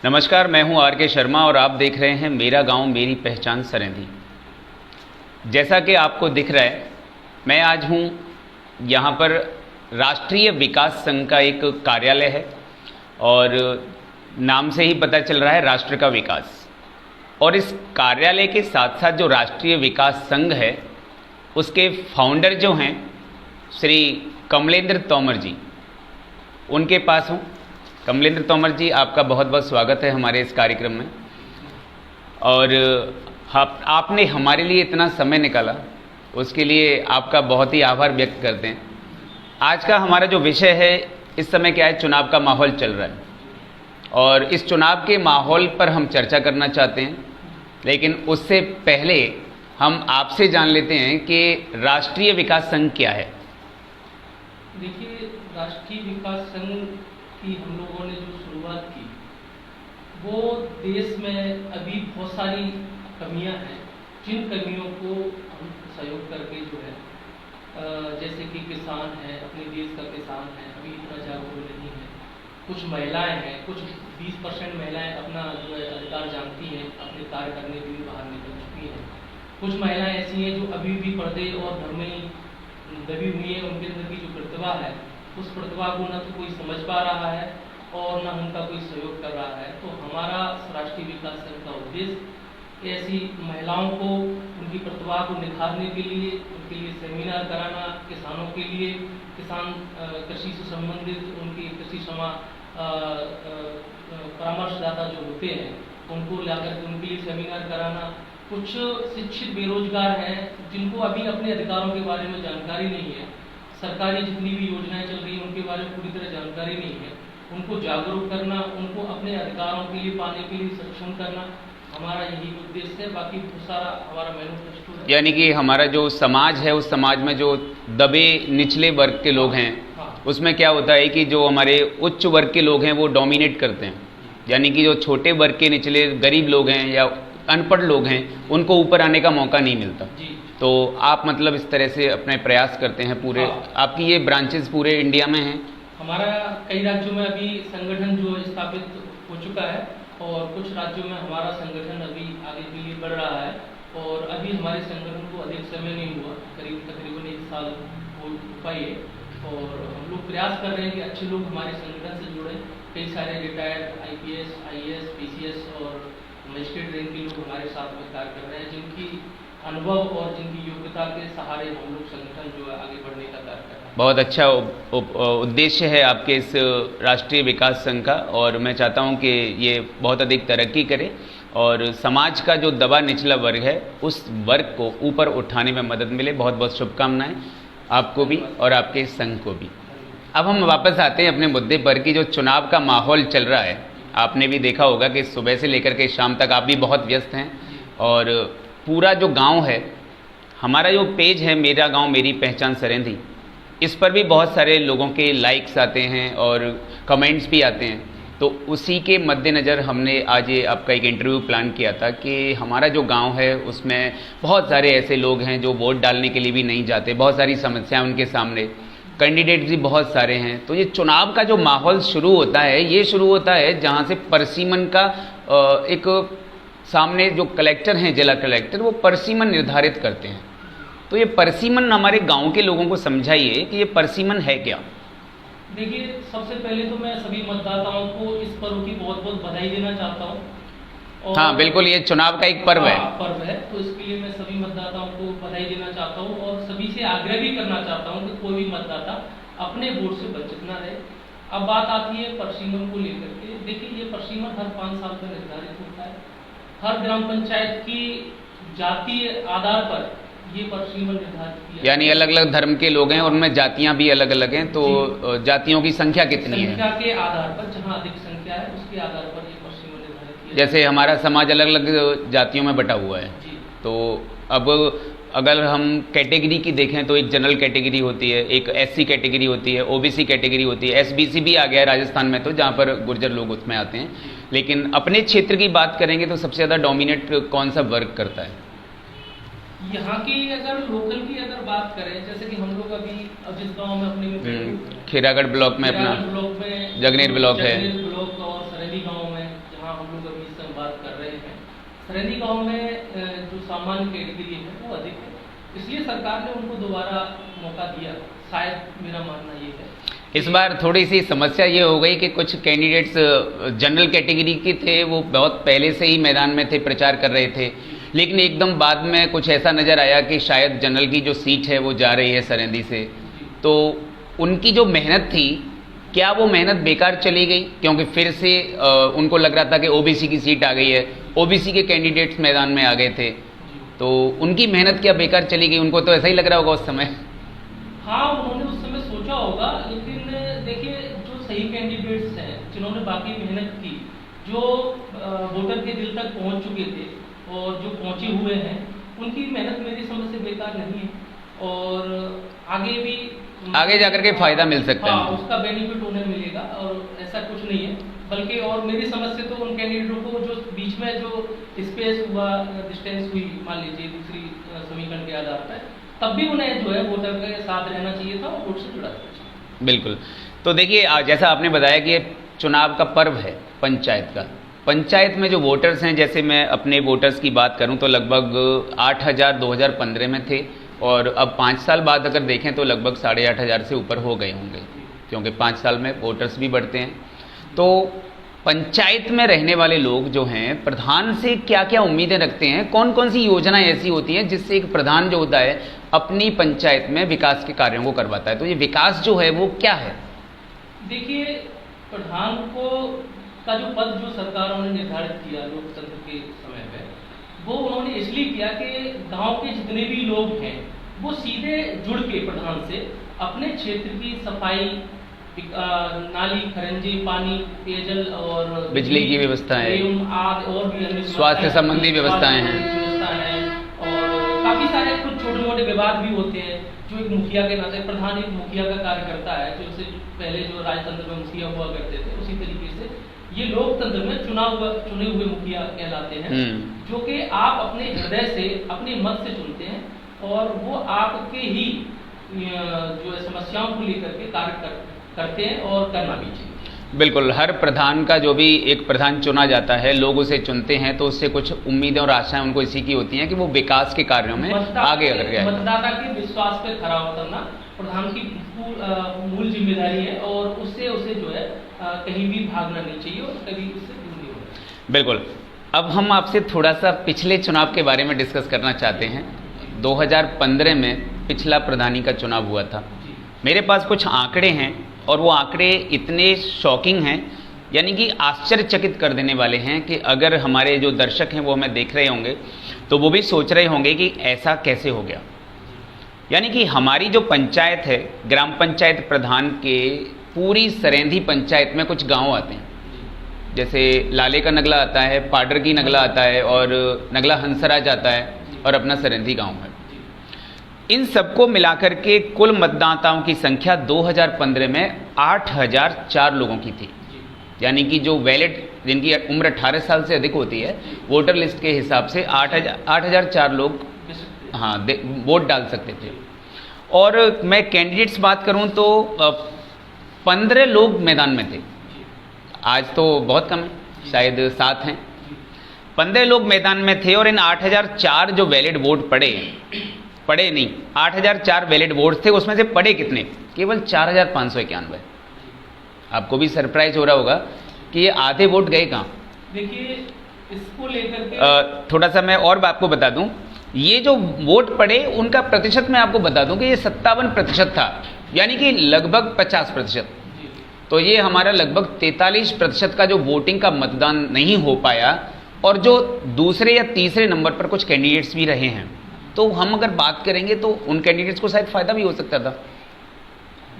नमस्कार, मैं हूं आर के शर्मा और आप देख रहे हैं मेरा गांव मेरी पहचान सरेंधी। जैसा कि आपको दिख रहा है, मैं आज हूं यहां पर राष्ट्रीय विकास संघ का एक कार्यालय है और नाम से ही पता चल रहा है राष्ट्र का विकास। और इस कार्यालय के साथ साथ जो राष्ट्रीय विकास संघ है उसके फाउंडर जो हैं श्री कमलेंद्र तोमर जी, उनके पास हूँ। कमलेंद्र तोमर जी, आपका बहुत बहुत स्वागत है हमारे इस कार्यक्रम में। और आपने हमारे लिए इतना समय निकाला, उसके लिए आपका बहुत ही आभार व्यक्त करते हैं। आज का हमारा जो विषय है, इस समय क्या है, चुनाव का माहौल चल रहा है और इस चुनाव के माहौल पर हम चर्चा करना चाहते हैं। लेकिन उससे पहले हम आपसे जान लेते हैं कि राष्ट्रीय विकास संघ क्या है। देखिए, राष्ट्रीय विकास संघ की हम लोगों ने जो शुरुआत की, वो देश में अभी बहुत सारी कमियां हैं, जिन कमियों को हम सहयोग करके जो है, जैसे कि किसान है, अपने देश का किसान है, अभी इतना जागरूक नहीं है। कुछ महिलाएं हैं, कुछ 20% महिलाएं अपना जो है अधिकार जानती हैं, अपने कार्य करने के लिए बाहर निकल चुकी हैं। कुछ महिलाएं ऐसी हैं जो अभी भी पर्दे और घर में ही दबी हुई हैं। उनके अंदर की जो प्रतिभा है, उस प्रतिभा को न तो कोई समझ पा रहा है और न उनका कोई सहयोग कर रहा है। तो हमारा राष्ट्रीय विकास संघ का उद्देश्य ऐसी महिलाओं को उनकी प्रतिभा को निखारने के लिए, उनके लिए सेमिनार कराना, किसानों के लिए, किसान कृषि से संबंधित उनकी कृषि परामर्शदाता जो होते हैं, उनको लाकर उनके लिए सेमिनार कराना। कुछ शिक्षित बेरोजगार हैं जिनको अभी अपने अधिकारों के बारे में जानकारी नहीं है, सरकारी जितनी भी योजनाएं चल रही हैं उनके बारे में पूरी तरह जानकारी नहीं है, उनको जागरूक करना, उनको अपने अधिकारों के लिए पाने के लिए सक्षम करना, हमारा यही उद्देश्य है। बाकी बहुत सारा हमारा मैनिफेस्टो है। यानी कि हमारा जो समाज है, उस समाज में जो दबे निचले वर्ग के लोग हैं, उसमें क्या होता है कि जो हमारे उच्च वर्ग के लोग हैं वो डोमिनेट करते हैं। यानी कि जो छोटे वर्ग के निचले गरीब लोग हैं या अनपढ़ लोग हैं, उनको ऊपर आने का मौका नहीं मिलता। तो आप मतलब इस तरह से अपने प्रयास करते हैं पूरे। आपकी ये ब्रांचेस पूरे इंडिया में हैं? हमारा कई राज्यों में अभी संगठन जो स्थापित हो चुका है और कुछ राज्यों में हमारा संगठन अभी आगे के लिए बढ़ रहा है। और अभी हमारे संगठन को अधिक समय नहीं हुआ, तकरीबन 1 साल हो पाई है। और हम लोग प्रयास कर रहे हैं कि अच्छे लोग हमारे संगठन से जुड़े। कई सारे रिटायर्ड IPS, IAS, PCS और मजिस्ट्रेट रैंक के लोग हमारे साथ में कार्य कर रहे हैं, जिनकी अनुभव और जिनकी योग्यता के सहारे हम लोग संगठन जो है आगे बढ़ने का कार्य कर रहे हैं। बहुत अच्छा उद्देश्य है आपके इस राष्ट्रीय विकास संघ का और मैं चाहता हूं कि ये बहुत अधिक तरक्की करे और समाज का जो दबा निचला वर्ग है, उस वर्ग को ऊपर उठाने में मदद मिले। बहुत बहुत शुभकामनाएं आपको भी और आपके संघ को भी। अब हम वापस आते हैं अपने मुद्दे पर कि जो चुनाव का माहौल चल रहा है, आपने भी देखा होगा कि सुबह से लेकर के शाम तक आप भी बहुत व्यस्त हैं और पूरा जो गांव है, हमारा जो पेज है मेरा गांव मेरी पहचान सरेंधी, इस पर भी बहुत सारे लोगों के लाइक्स आते हैं और कमेंट्स भी आते हैं। तो उसी के मद्देनज़र हमने आज ये आपका एक इंटरव्यू प्लान किया था कि हमारा जो गांव है उसमें बहुत सारे ऐसे लोग हैं जो वोट डालने के लिए भी नहीं जाते, बहुत सारी समस्याएं उनके सामने, कैंडिडेट भी बहुत सारे हैं। तो ये चुनाव का जो माहौल शुरू होता है, ये शुरू होता है जहाँ से परसीमन का एक सामने जो कलेक्टर हैं, जिला कलेक्टर, वो परसीमन निर्धारित करते हैं। तो ये परसीमन हमारे गांव के लोगों को समझाइए कि ये परसीमन है क्या। देखिए, सबसे पहले तो मैं सभी मतदाताओं को इस पर्व की बहुत बहुत बधाई देना चाहता हूँ। हाँ बिल्कुल, ये चुनाव का एक पर्व है। पर्व है, तो इसके लिए मैं सभी मतदाताओं को बधाई देना चाहता हूँ और सभी से आग्रह भी करना चाहता हूँ कि कोई भी मतदाता अपने वोट से वंचित न रहे। अब बात आती है परसीमन को लेकर के। देखिए, ये परसीमन हर 5 साल पर निर्धारित होता है। हर ग्राम पंचायत की जातीय आधार पर ये परसीमन निर्धारित किया, यानी अलग अलग धर्म के लोग हैं, उनमें जातियां भी अलग अलग हैं। तो जातियों की संख्या कितनी है? संख्या के आधार पर, जहां अधिक संख्या है उसके आधार पर ये परसीमन निर्धारित किया। जैसे हमारा समाज अलग अलग जातियों में बटा हुआ है, तो अब अगर हम कैटेगरी की देखें तो एक जनरल कैटेगरी होती है, एक SC कैटेगरी होती है, OBC कैटेगरी होती है, SBC भी आ गया है राजस्थान में, तो जहाँ पर गुर्जर लोग उसमें आते हैं। लेकिन अपने क्षेत्र की बात करेंगे तो सबसे ज़्यादा डोमिनेट कौन सा वर्ग करता है? यहाँ की अगर लोकल की अगर बात करें, जैसे कि हम लोग अभी जिस गांव में अपने खीरागढ़ ब्लॉक में, अपना ब्लॉक में जगनेर ब्लॉक है, ब्लॉक और सरेली गांव में जहाँ सरहदी गांव में जो सामान्य कैटेगरी है वो अधिक है, इसलिए सरकार ने उनको दोबारा मौका दिया, शायद मेरा मानना ये है। इस बार थोड़ी सी समस्या ये हो गई कि कुछ कैंडिडेट्स जनरल कैटेगरी के थे, वो बहुत पहले से ही मैदान में थे, प्रचार कर रहे थे, लेकिन एकदम बाद में कुछ ऐसा नज़र आया कि शायद जनरल की जो सीट है वो जा रही है सरहदी से, तो उनकी जो मेहनत थी क्या वो मेहनत बेकार चली गई? क्योंकि फिर से उनको लग रहा था कि ओबीसी की सीट आ गई है, ओबीसी के कैंडिडेट्स मैदान में आ गए थे, तो उनकी मेहनत क्या बेकार चली गई? उनको तो ऐसा ही लग रहा होगा उस समय। हाँ, उन्होंने उस समय सोचा होगा, लेकिन देखिए जो सही कैंडिडेट्स हैं जिन्होंने बाकी मेहनत की, जो वोटर के दिल तक पहुंच चुके थे और जो पहुंचे हुए हैं, उनकी मेहनत मेरी समझ से बेकार नहीं है और आगे जाकर के फायदा मिल सकता है। हाँ, उसका बेनिफिट उन्हें मिलेगा और ऐसा कुछ नहीं है, बल्कि और मेरी समझ से तो उन कैंडिडेटों को जो बीच में जो स्पेस हुआ, डिस्टेंस हुई, मान लीजिए दूसरी समीकरण के आधार पर, तब भी उन्हें जो है वोटर के साथ रहना चाहिए था और वोट से जुड़ा रहना चाहिए। बिल्कुल। तो देखिए जैसा आपने बताया कि चुनाव का पर्व है पंचायत का, पंचायत में जो वोटर्स हैं, जैसे मैं अपने वोटर्स की बात करूं तो लगभग 8,000 2015 में थे और अब 5 साल बाद अगर देखें तो लगभग 8,500 से ऊपर हो गए होंगे, क्योंकि 5 साल में वोटर्स भी बढ़ते हैं। तो पंचायत में रहने वाले लोग जो हैं प्रधान से क्या क्या उम्मीदें रखते हैं? कौन कौन सी योजनाएं ऐसी होती हैं जिससे एक प्रधान जो होता है अपनी पंचायत में विकास के कार्यों को करवाता है? तो ये विकास जो है वो क्या है? देखिए, प्रधान को का जो पद जो सरकारों ने निर्धारित किया लोकतंत्र के समय पे, वो उन्होंने इसलिए किया कि गांव के जितने भी लोग हैं वो सीधे जुड़ के प्रधान से अपने क्षेत्र की सफाई, नाली खरंजे, पानी, पेयजल और बिजली की व्यवस्थाएं, और भी अन्य स्वास्थ्य संबंधी व्यवस्थाएं हैं और काफी सारे कुछ छोटे मोटे विवाद भी होते हैं जो एक मुखिया के नाते, प्रधान एक मुखिया का कार्य करता है, जो से पहले जो राजतंत्र में मुखिया हुआ करते थे, उसी तरीके से ये लोकतंत्र में चुने हुए मुखिया कहलाते हैं, जो कि आप अपने हृदय से, अपने मत से चुनते हैं और वो आपके ही जो समस्याओं को लेकर के कार्य करते हैं और करना भी चाहिए। बिल्कुल। हर प्रधान का जो भी एक प्रधान चुना जाता है, लोग उसे चुनते हैं तो उससे कुछ उम्मीदें और आशाएं उनको इसी की होती हैं कि वो विकास के कार्यों में आगे अगर गया। मतदाता के विश्वास पे खरा उतरना प्रधान की मूल जिम्मेदारी है और उससे उसे जो है कहीं भी भागना नहीं चाहिए और कभी उससे दूर नहीं होना। बिल्कुल। अब हम आपसे थोड़ा सा पिछले चुनाव के बारे में डिस्कस करना चाहते हैं। 2015 में पिछला प्रधानी का चुनाव हुआ था। मेरे पास कुछ आंकड़े हैं और वो आंकड़े इतने शॉकिंग हैं, यानी कि आश्चर्यचकित कर देने वाले हैं कि अगर हमारे जो दर्शक हैं वो हमें देख रहे होंगे तो वो भी सोच रहे होंगे कि ऐसा कैसे हो गया। यानी कि हमारी जो पंचायत है, ग्राम पंचायत प्रधान के पूरी सरैंधी पंचायत में कुछ गांव आते हैं, जैसे लाले का नगला आता है, पाडर की नगला आता है और नगला हंसराज आता है और अपना सरैंधी गांव है। इन सबको मिलाकर के कुल मतदाताओं की संख्या 2015 में 8,004 लोगों की थी। यानी कि जो वैलिड, जिनकी उम्र 18 साल से अधिक होती है, वोटर लिस्ट के हिसाब से 8,004 लोग हाँ वोट डाल सकते थे। और मैं कैंडिडेट्स बात करूं तो 15 लोग मैदान में थे। आज तो बहुत कम है, शायद 7 हैं। 15 लोग मैदान में थे और इन 8,004 जो वैलिड वोट पड़े नहीं, 8,004 वैलिड वोट थे, उसमें से पड़े कितने? केवल 4,591। आपको भी सरप्राइज हो रहा होगा कि ये आधे वोट गए कहाँ। देखिए, इसको लेकर के थोड़ा सा मैं और आपको बता दूं, ये जो वोट पड़े उनका प्रतिशत मैं आपको बता दूं कि ये 57% था, यानी कि लगभग 50%। तो ये हमारा लगभग 43% का जो वोटिंग का मतदान नहीं हो पाया और जो दूसरे या तीसरे नंबर पर कुछ कैंडिडेट्स भी रहे हैं। तो हम अगर बात करेंगे तो उन कैंडिडेट्स को शायद फायदा भी हो सकता था।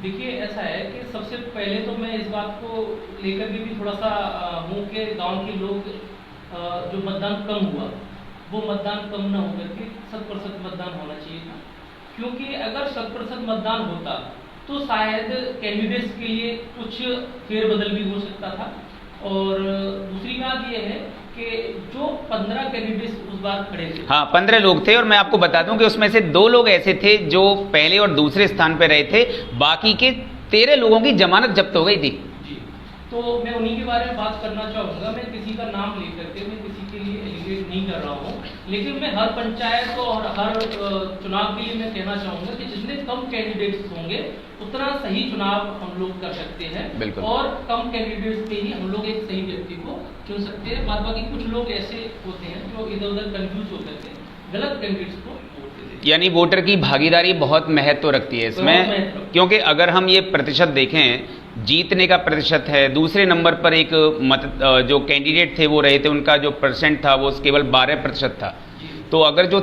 देखिए, ऐसा है कि सबसे पहले तो मैं इस बात को लेकर के भी थोड़ा सा हूँ कि गांव के लोग जो मतदान कम हुआ, वो मतदान कम न होकर के 100% मतदान होना चाहिए था, क्योंकि अगर 100% मतदान होता तो शायद कैंडिडेट्स के लिए कुछ फेरबदल भी हो सकता था। और दूसरी बात यह है कि जो 15 कैंडिडेट्स उस बार खड़े थे, हाँ 15 लोग थे और मैं आपको बता दूं कि उसमें से 2 लोग ऐसे थे जो पहले और दूसरे स्थान पर रहे थे, बाकी के 13 लोगों की जमानत जब्त हो गई थी। तो मैं उन्हीं के बारे में बात करना चाहूँगा। मैं किसी का नाम लेकर के मैं किसी के लिए एलिगेट नहीं कर रहा हूँ, लेकिन मैं हर पंचायत और हर चुनाव के लिए मैं कहना चाहूँगा कि जितने कम कैंडिडेट्स होंगे उतना सही चुनाव हम लोग कर सकते हैं और कम कैंडिडेट्स पे ही हम लोग एक सही व्यक्ति को चुन सकते हैं। बाद बाकी कुछ लोग ऐसे होते हैं जो इधर उधर कंफ्यूज होकर के गलत कैंडिडेट्स को वोट देते हैं। यानी वोटर की भागीदारी बहुत महत्व रखती है इसमें, क्योंकि अगर हम ये प्रतिशत देखें, जीतने का प्रतिशत है, दूसरे नंबर पर एक जो कैंडिडेट थे वो रहे थे, उनका जो परसेंट था वो केवल 12% था। तो अगर जो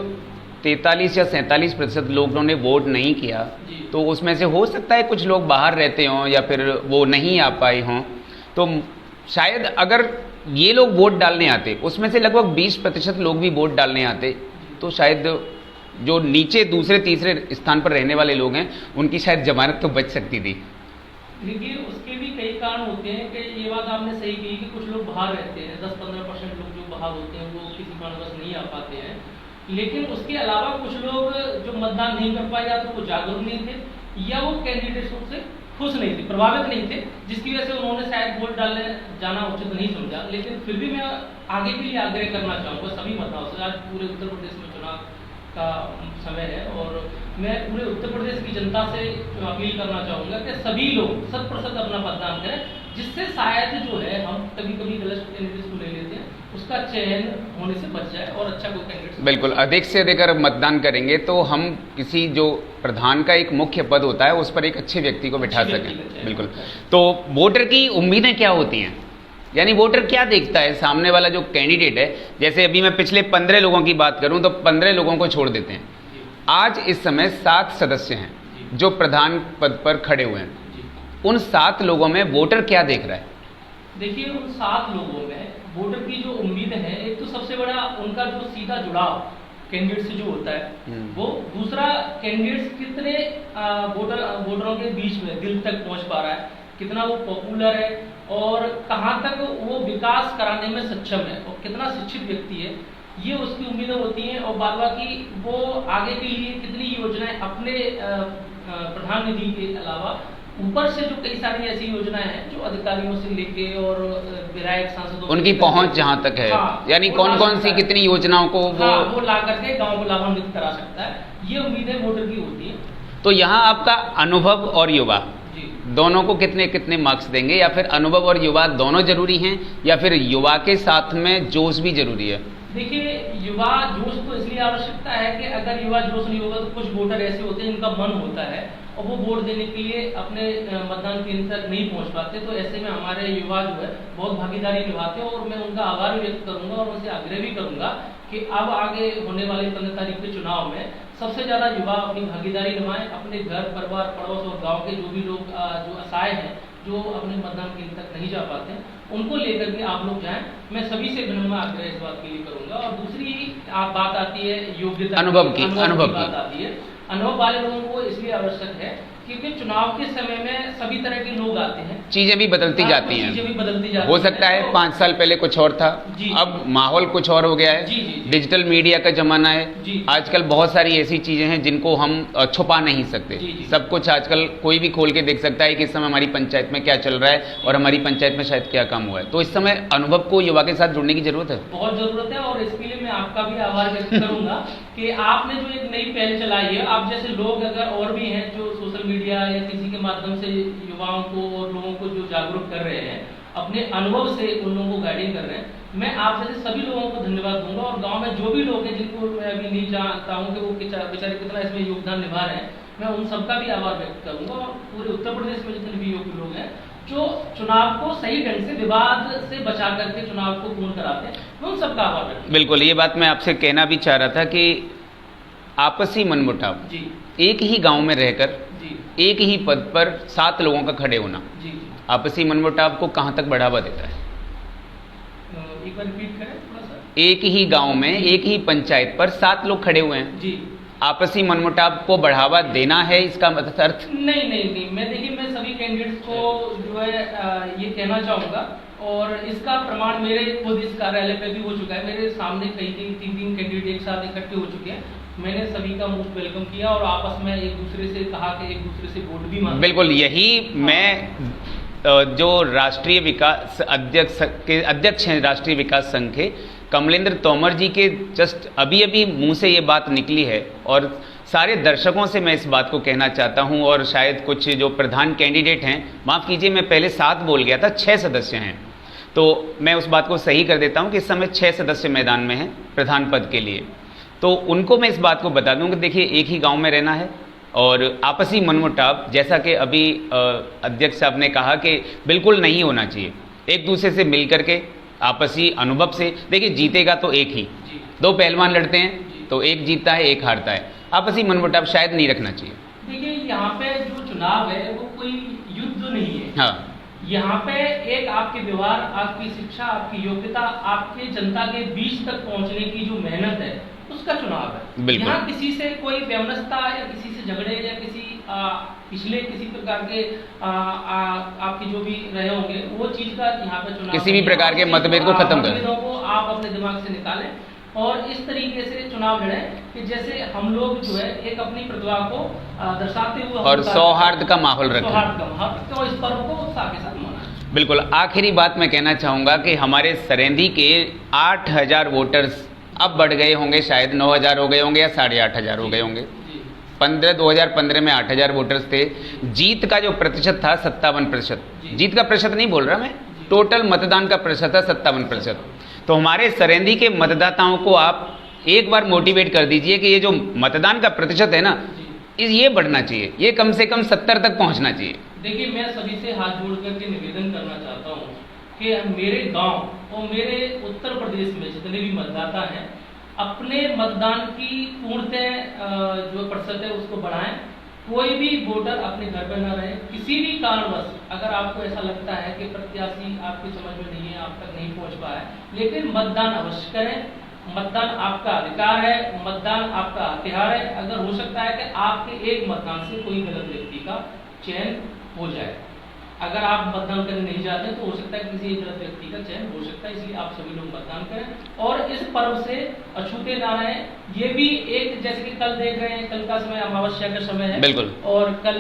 43 या 47% लोगों ने वोट नहीं किया तो उसमें से हो सकता है कुछ लोग बाहर रहते हों या फिर वो नहीं आ पाए हों। तो शायद अगर ये लोग वोट डालने आते, उसमें से लगभग 20% लोग भी वोट डालने आते, तो शायद जो नीचे दूसरे तीसरे स्थान पर रहने वाले लोग हैं उनकी शायद जमानत तो बच सकती थी। देखिए उसके भी कई कारण होते हैं कि ये बात आपने सही कही कि कुछ लोग बाहर रहते हैं, 10-15% लोग जो बाहर होते हैं वो किसी कारणवश नहीं आ पाते हैं। लेकिन उसके अलावा कुछ लोग जो मतदान नहीं कर पाए, या तो वो जागरूक नहीं थे या वो कैंडिडेट्स से खुश नहीं थे, प्रभावित नहीं थे, जिसकी वजह से उन्होंने शायद वोट डालने जाना उचित नहीं समझा। लेकिन फिर भी मैं आगे के लिए आग्रह करना चाहूँगा सभी मतदाताओं से। आज पूरे उत्तर प्रदेश में चुनाव का समय है और मैं पूरे उत्तर प्रदेश की जनता से अपील करना चाहूँगा कि सभी लोग 100% अपना मतदान करें, जिससे शायद जो है हम कभी कभी गलत कैंडिडेट्स को ले लेते हैं, उसका चयन होने से बच जाए और अच्छा कोई कैंडिडेट। बिल्कुल, अधिक से अधिक अगर मतदान करेंगे तो हम किसी जो प्रधान का एक मुख्य पद होता है उस पर एक अच्छे व्यक्ति को बिठा सकें। बिल्कुल। तो वोटर की उम्मीदें क्या होती हैं, यानी वोटर क्या देखता है सामने वाला जो कैंडिडेट है? जैसे अभी मैं पिछले 15 लोगों की बात करूं तो 15 लोगों को छोड़ देते हैं। आज इस समय 7 सदस्य हैं जो प्रधान पद पर खड़े हुए हैं। उन 7 लोगों में वोटर क्या देख रहा है? देखिए उन 7 लोगों में वोटर की जो उम्मीद है, एक तो सबसे बड़ा उनका जो सीधा जुड़ाव कैंडिडेट से जो होता है वो, दूसरा कैंडिडेट्स कितने वोटरों के बीच में दिल तक पहुंच पा रहा है, कितना वो पॉपुलर है और कहां तक वो विकास कराने में सक्षम है और कितना शिक्षित व्यक्ति है, ये उसकी उम्मीदें होती हैं। और बाद बाकी वो आगे के लिए कितनी योजनाएं अपने प्रधान निधि के अलावा ऊपर से जो कई सारी ऐसी योजनाएं हैं जो अधिकारियों से लेके और विधायक सांसदों उनकी पहुंच जहां तक है, यानी कौन कौन सी कितनी योजनाओं को वो ला करके गाँव को लाभान्वित करा सकता है, ये उम्मीदें वोटर की होती है। तो यहाँ आपका अनुभव और युवा दोनों को कितने कितने मार्क्स देंगे, या फिर अनुभव और युवा दोनों जरूरी हैं या फिर युवा के साथ में जोश भी जरूरी है? देखिए युवा जोश तो इसलिए आवश्यकता है कि अगर युवा जोश नहीं होगा तो कुछ वोटर ऐसे होते हैं जिनका मन होता है और वो वोट देने के लिए अपने मतदान केंद्र तक नहीं पहुंच पाते। तो ऐसे में हमारे युवा जो है बहुत भागीदारी निभाते हैं और मैं उनका आभार भी व्यक्त करूंगा और उनसे आग्रह भी करूंगा कि अब आगे होने वाले 15 तारीख के चुनाव में सबसे ज्यादा युवा अपनी भागीदारी निभाएं, अपने घर परिवार पड़ोस और गांव के जो भी लोग जो असहाय हैं, जो अपने मतदान केंद्र तक नहीं जा पाते हैं, उनको लेकर के आप लोग जाएं। मैं सभी से विनम्र आग्रह इस बात के लिए करूंगा। और दूसरी बात आती है योग्यता, अनुभव की बात आती है। अनुभव वाले लोगों को इसलिए आवश्यक है क्योंकि चुनाव के समय में सभी तरह के लोग आते हैं, चीजें भी बदलती जाती हैं। हो सकता है 5 साल पहले कुछ और था, अब माहौल कुछ और हो गया है, डिजिटल मीडिया का जमाना है। आजकल बहुत सारी ऐसी चीजें हैं जिनको हम छुपा नहीं सकते। सब कुछ आजकल कोई भी खोल के देख सकता है कि इस समय हमारी पंचायत में क्या चल रहा है और हमारी पंचायत में शायद क्या काम हुआ है। तो इस समय अनुभव को युवा के साथ जुड़ने की जरूरत है, बहुत जरूरत है। और इसके लिए मैं आपका भी आभार व्यक्त करूंगा कि आपने जो एक नई पहल चलाई है, आप जैसे लोग अगर और भी हैं जो सोशल मीडिया या किसी के माध्यम से युवाओं को और लोगों को जो जागरूक कर रहे हैं, अपने अनुभव से उन लोगों को गाइडिंग कर रहे हैं, मैं आप जैसे सभी लोगों को धन्यवाद दूंगा। और गांव में जो भी लोग हैं जिनको मैं अभी नहीं जानता हूं कि वो बेचारे कितना इसमें योगदान निभा रहे हैं, मैं उन सबका भी आभार व्यक्त करूंगा। और पूरे उत्तर प्रदेश में जितने भी योग्य लोग हैं जो चुनाव को सही ढंग से विवाद से बचा करके चुनाव को पूर्ण कराते हैं, मैं उन सबका आभार व्यक्त। बिल्कुल, ये बात मैं आपसे कहना भी चाह रहा था कि आपसी मनमुटाव, एक ही गांव में रहकर एक ही पद पर 7 लोगों का खड़े होना, आपसी मनमुटाव को कहां तक बढ़ावा देता है? एक बार रिपीट करें थोड़ा सा। एक ही गांव में एक ही पंचायत पर 7 लोग खड़े हुए हैं जी, आपसी मनमुटाव को बढ़ावा देना है इसका अर्थ? नहीं। मैं सभी कैंडिडेट्स को जो है ये कहना चाहूंगा और इसका प्रमाण मेरे खुद इस कार्यालय पे भी हो चुका है। मेरे सामने कई 3 कैंडिडेट एक साथ इकट्ठे हो चुके हैं। मैंने सभी का मोस्ट वेलकम किया और आपस में एक दूसरे से कहा कि एक दूसरे से वोट भी मांगे। बिल्कुल, यही मैं जो राष्ट्रीय विकास अध्यक्ष हैं राष्ट्रीय विकास संघ के कमलेंद्र तोमर जी के जस्ट अभी अभी मुंह से ये बात निकली है और सारे दर्शकों से मैं इस बात को कहना चाहता हूं और शायद कुछ जो प्रधान कैंडिडेट हैं, माफ़ कीजिए मैं पहले 7 बोल गया था, 6 सदस्य हैं, तो मैं उस बात को सही कर देता हूं कि इस समय 6 सदस्य मैदान में हैं प्रधान पद के लिए। तो उनको मैं इस बात को बता दूं कि देखिए एक ही गांव में रहना है और आपसी मनमुटाव जैसा कि अभी अध्यक्ष साहब ने कहा कि बिल्कुल नहीं होना चाहिए, एक दूसरे से मिल करके आपसी अनुभव से, देखिए जीतेगा तो एक ही, 2 पहलवान लड़ते हैं तो एक जीतता है एक हारता है, आपसी मनमुटाव शायद नहीं रखना चाहिए। देखिए यहाँ पे जो चुनाव है वो कोई युद्ध नहीं है। हाँ, यहाँ पे एक आपके व्यवहार, आपकी शिक्षा, आपकी योग्यता, आपके जनता के बीच तक पहुँचने की जो मेहनत है उसका चुनाव है। यहाँ किसी से कोई वैमनस्यता या किसी से झगड़े या किसी पिछले किसी प्रकार के आपके जो भी रहे होंगे वो चीज का यहाँ पे चुनाव, किसी भी प्रकार के मतभेद को खत्म करें, मतभेदों को आप अपने दिमाग से निकालें और इस तरीके से चुनाव लड़ें कि जैसे हम लोग जो है एक अपनी प्रतिभा को दर्शाते हुए और सौहार्द का माहौल रखें, और इस पर्व को उत्साह के साथ मनाएं। बिल्कुल। आखिरी बात मैं कहना चाहूँगा कि हमारे सरेंदी के 8000 वोटर्स अब बढ़ गए होंगे, शायद 9000 हो गए होंगे या 8500 हो गए होंगे। 2015 में 8000 वोटर्स थे। जीत का जो प्रतिशत था 57%, जीत का प्रतिशत नहीं बोल रहा मैं, टोटल मतदान का प्रतिशत था 57%। तो हमारे सरेंदी के मतदाताओं को आप एक बार मोटिवेट कर दीजिए कि ये जो मतदान का प्रतिशत है ना, ये बढ़ना चाहिए, ये कम से कम 70 तक पहुंचना चाहिए। देखिए मैं सभी से हाथ जोड़ करके निवेदन करना चाहता हूँ कि मेरे गांव और मेरे उत्तर प्रदेश में जितने भी मतदाता हैं अपने मतदान की पूर्णतः जो प्रतिशत है उसको बढ़ाएं। कोई भी वोटर अपने घर पर न रहे, किसी भी कारणवश अगर आपको ऐसा लगता है कि प्रत्याशी आपकी समझ में नहीं है, आप तक नहीं पहुंच पाया, लेकिन मतदान अवश्य करें। मतदान आपका अधिकार है, मतदान आपका हथियार है। अगर हो सकता है कि आपके एक मतदान से कोई गलत व्यक्ति का चयन हो जाए, अगर आप मतदान करने नहीं जाते हैं तो हो सकता है किसी एक गलत व्यक्ति का चयन हो सकता है, इसलिए आप सभी लोग मतदान करें और इस पर्व से अछूते ना रहें। ये भी एक, जैसे कि कल देख रहे हैं, कल का समय अमावस्या का समय है, बिल्कुल, और कल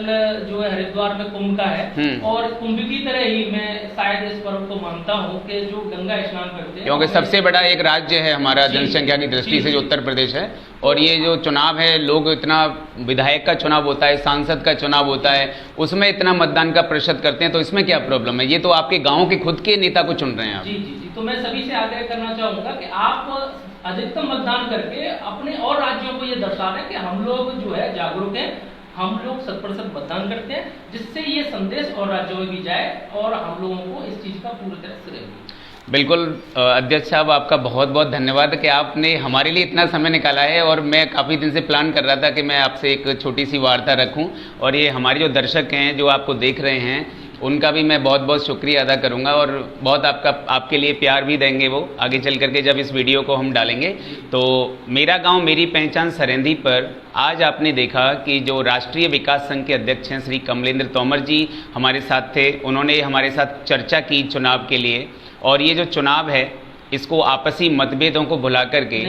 जो है हरिद्वार में कुंभ का है और कुंभ की तरह ही मैं शायद इस पर्व को मानता हूँ कि जो गंगा स्नान करते हैं, क्योंकि सबसे बड़ा एक राज्य है हमारा जनसंख्या की दृष्टि से जो उत्तर प्रदेश है, और ये जो चुनाव है, लोग इतना विधायक का चुनाव होता है, सांसद का चुनाव होता है, उसमें इतना मतदान का प्रतिशत करते हैं, तो इसमें क्या प्रॉब्लम है? ये तो आपके गांव के खुद के नेता को चुन रहे हैं आप। जी जी जी, तो मैं सभी से आग्रह करना चाहूंगा कि आप अधिकतम मतदान करके अपने और राज्यों को ये दर्शा दें कि हम लोग जो है जागरूक हैं, हम लोग 100% मतदान करते हैं, जिससे ये संदेश और राज्यों में भी जाए और हम लोगों को इस चीज का पूरी तरह श्रेय मिले। बिल्कुल अध्यक्ष साहब, आपका बहुत बहुत धन्यवाद कि आपने हमारे लिए इतना समय निकाला है, और मैं काफ़ी दिन से प्लान कर रहा था कि मैं आपसे एक छोटी सी वार्ता रखूं, और ये हमारे जो दर्शक हैं जो आपको देख रहे हैं उनका भी मैं बहुत बहुत शुक्रिया अदा करूंगा, और बहुत आपके लिए प्यार भी देंगे वो आगे चल करके जब इस वीडियो को हम डालेंगे। तो मेरा गांव मेरी पहचान सरेंदी पर आज आपने देखा कि जो राष्ट्रीय विकास संघ के अध्यक्ष हैं श्री कमलेंद्र तोमर जी हमारे साथ थे। उन्होंने हमारे साथ चर्चा की चुनाव के लिए, और ये जो चुनाव है इसको आपसी मतभेदों को भुला करके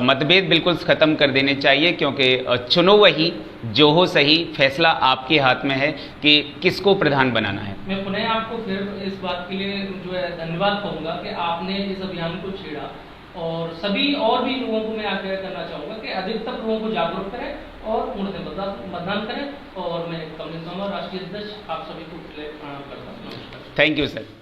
मतभेद बिल्कुल ख़त्म कर देने चाहिए, क्योंकि चुनो वही जो हो सही, फैसला आपके हाथ में है कि किसको प्रधान बनाना है। मैं पुनः आपको फिर इस बात के लिए जो है धन्यवाद कहूँगा कि आपने इस अभियान को छेड़ा, और सभी और भी लोगों को मैं आग्रह करना चाहूँगा कि अधिकतर लोगों को जागरूक करें और पूर्णतः मतदान करें। और मैं कमलेंद्र तोमर राष्ट्रीय अध्यक्ष आप सभी को प्रणाम करता हूँ। नमस्कार। Thank you sir.